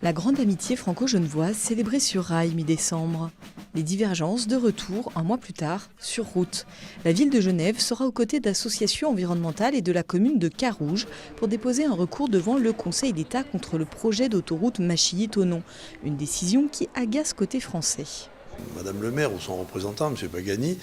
La grande amitié franco-genevoise célébrée sur rail mi-décembre. Les divergences de retour, un mois plus tard, sur route. La ville de Genève sera aux côtés d'associations environnementales et de la commune de Carouge pour déposer un recours devant le Conseil d'État contre le projet d'autoroute Machilly-Thonon. Une décision qui agace côté français. Madame le maire ou son représentant, M. Pagani,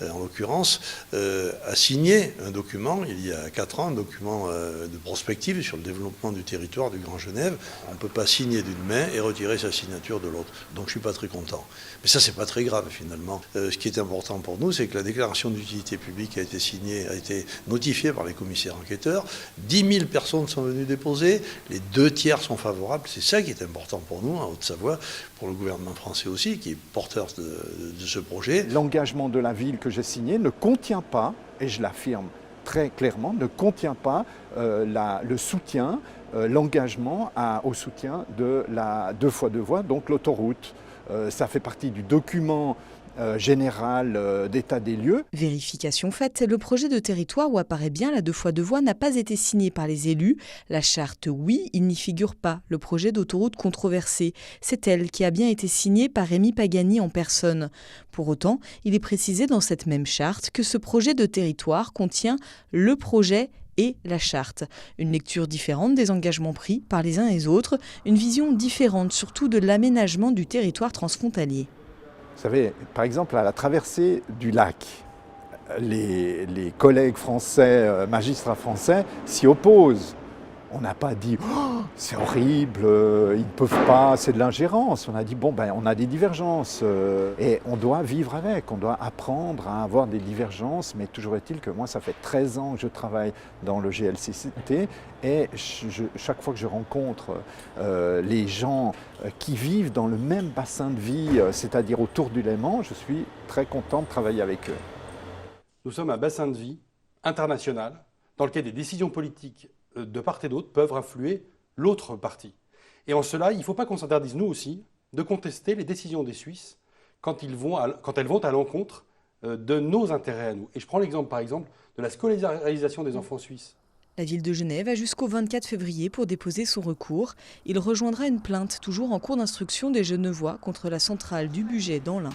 en l'occurrence, a signé un document, il y a 4 ans, un document de prospective sur le développement du territoire du Grand Genève. On ne peut pas signer d'une main et retirer sa signature de l'autre. Donc je ne suis pas très content. Mais ça, c'est pas très grave finalement. Ce qui est important pour nous, c'est que la déclaration d'utilité publique a été signée, a été notifiée par les commissaires enquêteurs. 10 000 personnes sont venues déposer, les 2/3 sont favorables. C'est ça qui est important pour nous, en Haute-Savoie, pour le gouvernement français aussi, qui est porteur de ce projet. L'engagement de la ville que j'ai signé ne contient pas, et je l'affirme très clairement, ne contient pas le soutien, l'engagement au soutien de la 2x2 voies, donc l'autoroute. Ça fait partie du document général d'état des lieux. Vérification faite, le projet de territoire où apparaît bien la 2x2 voies n'a pas été signé par les élus. La charte, oui, il n'y figure pas. Le projet d'autoroute controversé, c'est elle qui a bien été signée par Rémi Pagani en personne. Pour autant, il est précisé dans cette même charte que ce projet de territoire contient le projet et la charte. Une lecture différente des engagements pris par les uns et les autres, une vision différente surtout de l'aménagement du territoire transfrontalier. Vous savez, par exemple, à la traversée du lac, les collègues français, magistrats français, s'y opposent. On n'a pas dit oh, « c'est horrible, ils ne peuvent pas, c'est de l'ingérence ». On a dit « bon, ben, on a des divergences et on doit vivre avec, on doit apprendre à avoir des divergences ». Mais toujours est-il que moi, ça fait 13 ans que je travaille dans le GLCCT et chaque fois que je rencontre les gens qui vivent dans le même bassin de vie, c'est-à-dire autour du Léman, je suis très content de travailler avec eux. Nous sommes un bassin de vie international dans lequel des décisions politiques de part et d'autre peuvent influer l'autre partie. Et en cela, il ne faut pas qu'on s'interdise, nous aussi, de contester les décisions des Suisses quand elles vont à l'encontre de nos intérêts à nous. Et je prends l'exemple, par exemple, de la scolarisation des enfants suisses. La ville de Genève a jusqu'au 24 février pour déposer son recours. Il rejoindra une plainte toujours en cours d'instruction des Genevois contre la centrale du Bugey dans l'Ain.